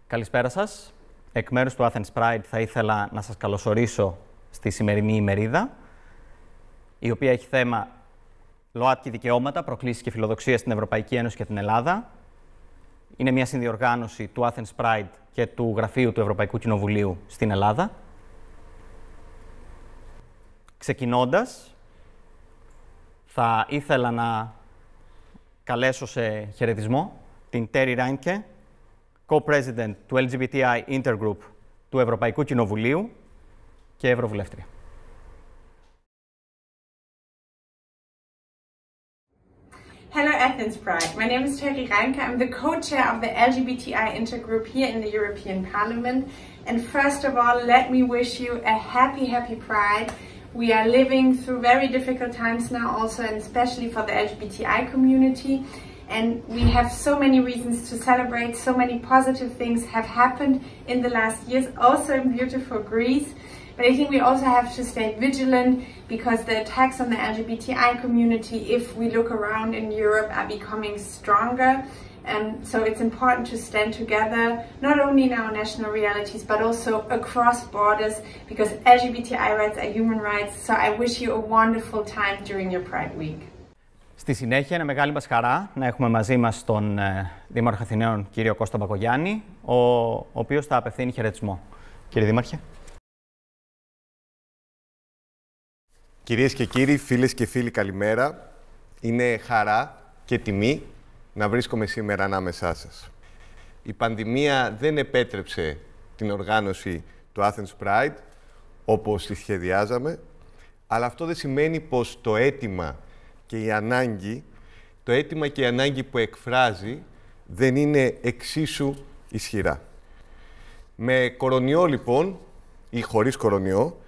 Καλησπέρα σας. Εκ μέρους του Athens Pride θα ήθελα να σας καλωσορίσω στη σημερινή ημερίδα, η οποία έχει θέμα ΛΟΑΤΚΙ δικαιώματα, προκλήσεις και φιλοδοξίες στην Ευρωπαϊκή Ένωση και την Ελλάδα. Είναι μια συνδιοργάνωση του Athens Pride και του Γραφείου του Ευρωπαϊκού Κοινοβουλίου στην Ελλάδα. Ξεκινώντας, θα ήθελα να καλέσω σε χαιρετισμό την Τέρι Ράινκε, Co-President του LGBTI Intergroup του Ευρωπαϊκού Κοινοβουλίου και Ευρωβουλεύτρια. Hello Athens Pride, my name is Terry Reinke. I'm the co-chair of the LGBTI Intergroup here in the European Parliament. And first of all, let me wish you a happy Pride. We are living through very difficult times now also, and especially for the LGBTI community. And we have so many reasons to celebrate. So many positive things have happened in the last years, also in beautiful Greece. But I think we also have to stay vigilant because the attacks on the LGBTI community, if we look around in Europe, are becoming stronger. So it's important to stand together, not only in our national realities, but also across borders, because LGBTI rights are human rights. So I wish you a wonderful time during your Pride Week. Στη συνέχεια, είναι μεγάλη μας χαρά να έχουμε μαζί μας τον Δήμαρχο Αθηναίων, κύριο Κώστα Μπακογιάννη, ο οποίος θα απευθύνει χαιρετισμό. Κύριε Δήμαρχε. Κυρίες και κύριοι, φίλες και φίλοι, καλημέρα. Είναι χαρά και τιμή να βρίσκομαι σήμερα ανάμεσά σας. Η πανδημία δεν επέτρεψε την οργάνωση του Athens Pride όπως τη σχεδιάζαμε, αλλά αυτό δεν σημαίνει πως το αίτημα και η ανάγκη, που εκφράζει δεν είναι εξίσου ισχυρά. Με κορονοϊό λοιπόν, ή χωρίς κορονοϊό,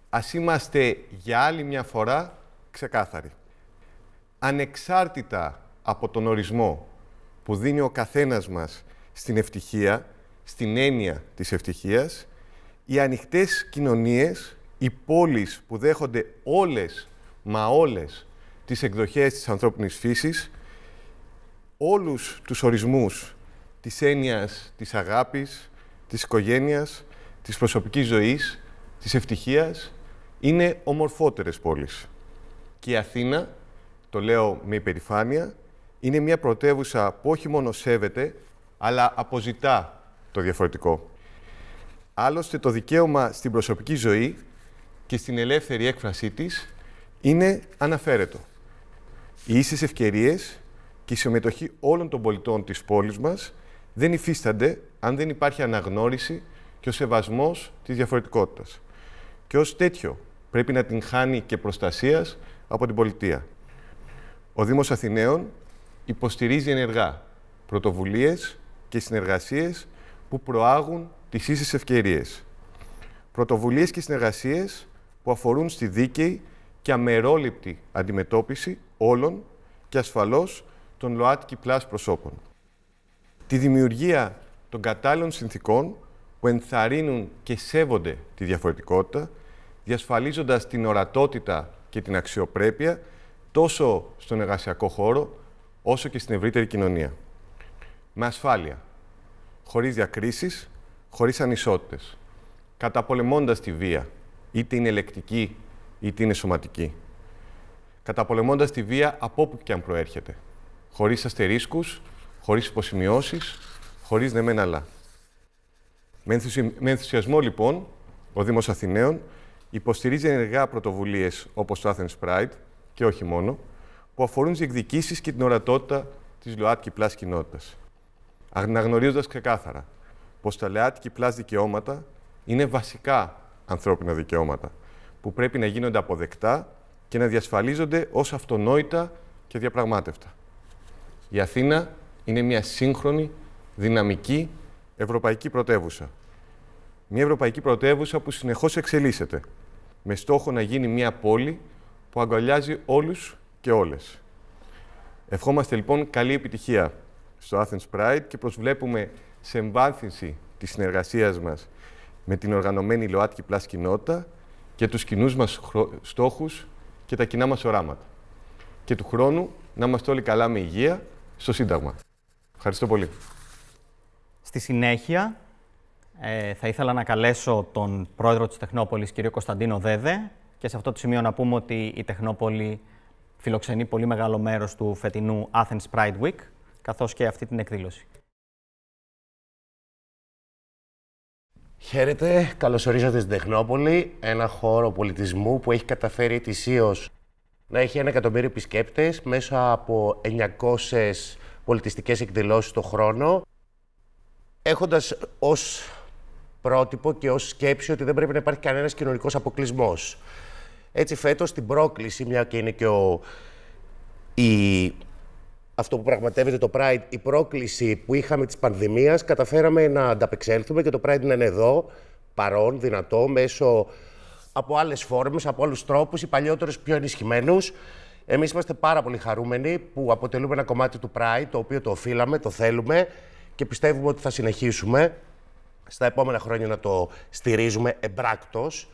ας είμαστε για άλλη μια φορά ξεκάθαροι. Ανεξάρτητα από τον ορισμό που δίνει ο καθένας μας στην ευτυχία, στην έννοια της ευτυχίας, οι ανοιχτές κοινωνίες, οι πόλεις που δέχονται όλες τις εκδοχές της ανθρώπινης φύσης, όλους τους ορισμούς της έννοιας της αγάπης, της οικογένειας, της προσωπικής ζωής, της ευτυχίας, είναι ομορφότερες πόλεις. Και η Αθήνα, το λέω με υπερηφάνεια, είναι μια πρωτεύουσα που όχι μόνο σέβεται, αλλά αποζητά το διαφορετικό. Άλλωστε, το δικαίωμα στην προσωπική ζωή και στην ελεύθερη έκφρασή της είναι αναφέρετο. Οι ίσες ευκαιρίες και η συμμετοχή όλων των πολιτών της πόλης μας δεν υφίστανται αν δεν υπάρχει αναγνώριση και ο σεβασμός της διαφορετικότητας. Και ως τέτοιο πρέπει να την χάνει και προστασίας από την πολιτεία. Ο Δήμος Αθηναίων υποστηρίζει ενεργά πρωτοβουλίες και συνεργασίες που προάγουν τις ίσες ευκαιρίες. Πρωτοβουλίες και συνεργασίες που αφορούν στη δίκαιη και αμερόληπτη αντιμετώπιση όλων και ασφαλώς των ΛΟΑΤΚΙ+ προσώπων. Τη δημιουργία των κατάλληλων συνθηκών που ενθαρρύνουν και σέβονται τη διαφορετικότητα, διασφαλίζοντας την ορατότητα και την αξιοπρέπεια τόσο στον εργασιακό χώρο, όσο και στην ευρύτερη κοινωνία. Με ασφάλεια, χωρίς διακρίσεις, χωρίς ανισότητες, καταπολεμώντας τη βία, είτε είναι λεκτική, είτε είναι σωματική. Καταπολεμώντας τη βία από όπου και αν προέρχεται, χωρίς αστερίσκους, χωρίς υποσημειώσεις, χωρίς ναι μεν αλλά. Με ενθουσιασμό, λοιπόν, ο Δήμος Αθηναίων υποστηρίζει ενεργά πρωτοβουλίες όπως το Athens Pride και όχι μόνο, που αφορούν τις διεκδικήσεις και την ορατότητα της ΛΟΑΤΚΙ+ κοινότητας. Αναγνωρίζοντας ξεκάθαρα πως τα ΛΟΑΤΚΙ+ δικαιώματα είναι βασικά ανθρώπινα δικαιώματα, που πρέπει να γίνονται αποδεκτά και να διασφαλίζονται ως αυτονόητα και διαπραγμάτευτα. Η Αθήνα είναι μια σύγχρονη, δυναμική ευρωπαϊκή πρωτεύουσα. Μια ευρωπαϊκή πρωτεύουσα που συνεχώς εξελίσσεται, με στόχο να γίνει μια πόλη που αγκαλιάζει όλους και όλες. Ευχόμαστε λοιπόν καλή επιτυχία στο Athens Pride και προσβλέπουμε σε εμβάθυνση της συνεργασίας μας με την οργανωμένη ΛΟΑΤΚΙ+ κοινότητα και τους κοινούς μας στόχους και τα κοινά μας οράματα. Και του χρόνου να είμαστε όλοι καλά με υγεία στο Σύνταγμα. Ευχαριστώ πολύ. Στη συνέχεια Θα ήθελα να καλέσω τον πρόεδρο της Τεχνόπολης, κύριο Κωνσταντίνο Δέδε, και σε αυτό το σημείο να πούμε ότι η Τεχνόπολη φιλοξενεί πολύ μεγάλο μέρος του φετινού Athens Pride Week, καθώς και αυτή την εκδήλωση. Χαίρετε, καλώς ορίσατε στην Τεχνόπολη, ένα χώρο πολιτισμού που έχει καταφέρει ετησίως να έχει 1 εκατομμύριο επισκέπτες μέσα από 900 πολιτιστικές εκδηλώσεις το χρόνο, έχοντας ως πρότυπο και ως σκέψη ότι δεν πρέπει να υπάρχει κανένας κοινωνικός αποκλεισμός. Έτσι φέτος την πρόκληση, μια και είναι και αυτό που πραγματεύεται το Pride, η πρόκληση που είχαμε της πανδημίας, καταφέραμε να ανταπεξέλθουμε και το Pride να είναι εδώ, παρόν, δυνατό, μέσω από άλλες φόρμες, από άλλους τρόπους, οι παλιότερους πιο ενισχυμένους. Εμείς είμαστε πάρα πολύ χαρούμενοι που αποτελούμε ένα κομμάτι του Pride, το οποίο το οφείλαμε, το θέλουμε και πιστεύουμε ότι θα συνεχίσουμε στα επόμενα χρόνια να το στηρίζουμε εμπράκτος.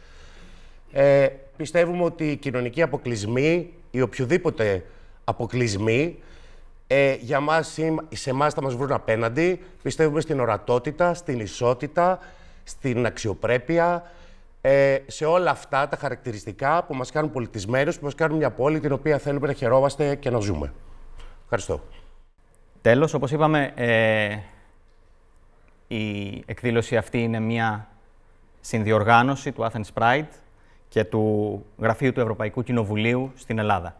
Πιστεύουμε ότι οι κοινωνικοί αποκλεισμοί, οι οποιοδήποτε αποκλεισμοί, σε εμάς θα μας βρουν απέναντι. Πιστεύουμε στην ορατότητα, στην ισότητα, στην αξιοπρέπεια, σε όλα αυτά τα χαρακτηριστικά που μας κάνουν πολιτισμένους, που μας κάνουν μια πόλη την οποία θέλουμε να χαιρόμαστε και να ζούμε. Ευχαριστώ. Τέλος, όπως είπαμε, η εκδήλωση αυτή είναι μια συνδιοργάνωση του Athens Pride και του Γραφείου του Ευρωπαϊκού Κοινοβουλίου στην Ελλάδα.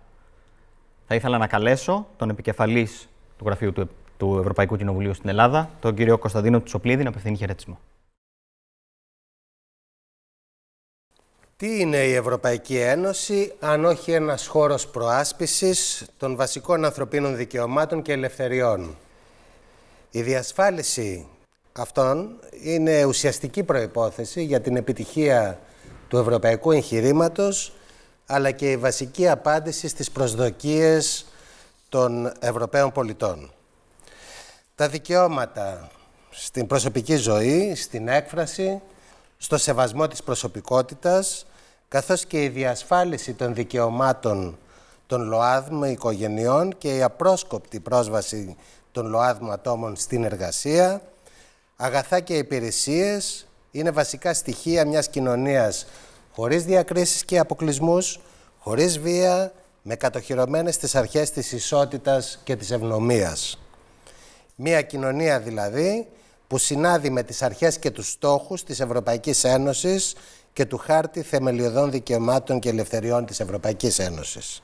Θα ήθελα να καλέσω τον επικεφαλής του Γραφείου του Ευρωπαϊκού Κοινοβουλίου στην Ελλάδα, τον κύριο Κωνσταντίνο Τσοπλίδη, να απευθύνει χαιρετισμό. Τι είναι η Ευρωπαϊκή Ένωση, αν όχι ένας χώρος προάσπισης των βασικών ανθρωπίνων δικαιωμάτων και ελευθεριών? Η διασφάλιση αυτών είναι ουσιαστική προϋπόθεση για την επιτυχία του ευρωπαϊκού εγχειρήματος, αλλά και η βασική απάντηση στις προσδοκίες των Ευρωπαίων πολιτών. Τα δικαιώματα στην προσωπική ζωή, στην έκφραση, στο σεβασμό της προσωπικότητας, καθώς και η διασφάλιση των δικαιωμάτων των ΛΟΑΔΜ οικογενειών και η απρόσκοπτη πρόσβαση των ΛΟΑΔΜ ατόμων στην εργασία, αγαθά και υπηρεσίες είναι βασικά στοιχεία μιας κοινωνίας χωρίς διακρίσεις και αποκλεισμούς, χωρίς βία, με κατοχυρωμένες τις αρχές της ισότητας και της ευνομίας. Μια κοινωνία δηλαδή που συνάδει με τις αρχές και τους στόχους της Ευρωπαϊκής Ένωσης και του Χάρτη Θεμελιωδών Δικαιωμάτων και Ελευθεριών της Ευρωπαϊκής Ένωσης.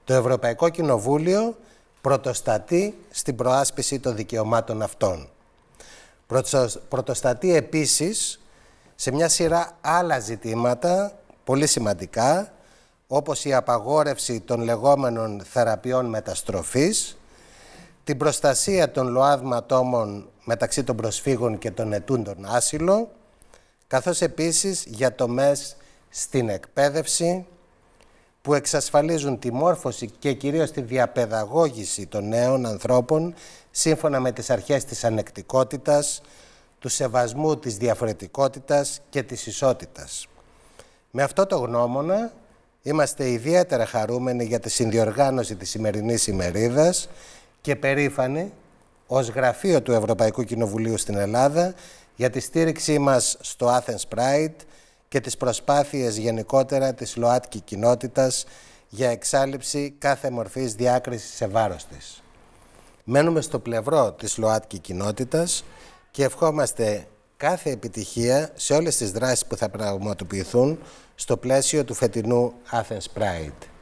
Το Ευρωπαϊκό Κοινοβούλιο πρωτοστατεί στην προάσπιση των δικαιωμάτων αυτών. Πρωτοστατεί επίσης σε μια σειρά άλλα ζητήματα πολύ σημαντικά, όπως η απαγόρευση των λεγόμενων θεραπείων μεταστροφής, την προστασία των ΛΟΑΔΜ ατόμων μεταξύ των προσφύγων και των ετούντων άσυλο, καθώς επίσης για τομές στην εκπαίδευση που εξασφαλίζουν τη μόρφωση και κυρίως τη διαπαιδαγώγηση των νέων ανθρώπων σύμφωνα με τις αρχές της ανεκτικότητας, του σεβασμού της διαφορετικότητας και της ισότητας. Με αυτό το γνώμονα είμαστε ιδιαίτερα χαρούμενοι για τη συνδιοργάνωση της σημερινής ημερίδας και περήφανοι ως Γραφείο του Ευρωπαϊκού Κοινοβουλίου στην Ελλάδα για τη στήριξή μας στο Athens Pride και τις προσπάθειες γενικότερα της ΛΟΑΤΚΙ κοινότητας για εξάλειψη κάθε μορφής διάκρισης σε βάρος της. Μένουμε στο πλευρό της ΛΟΑΤΚΙ κοινότητας και ευχόμαστε κάθε επιτυχία σε όλες τις δράσεις που θα πραγματοποιηθούν στο πλαίσιο του φετινού Athens Pride.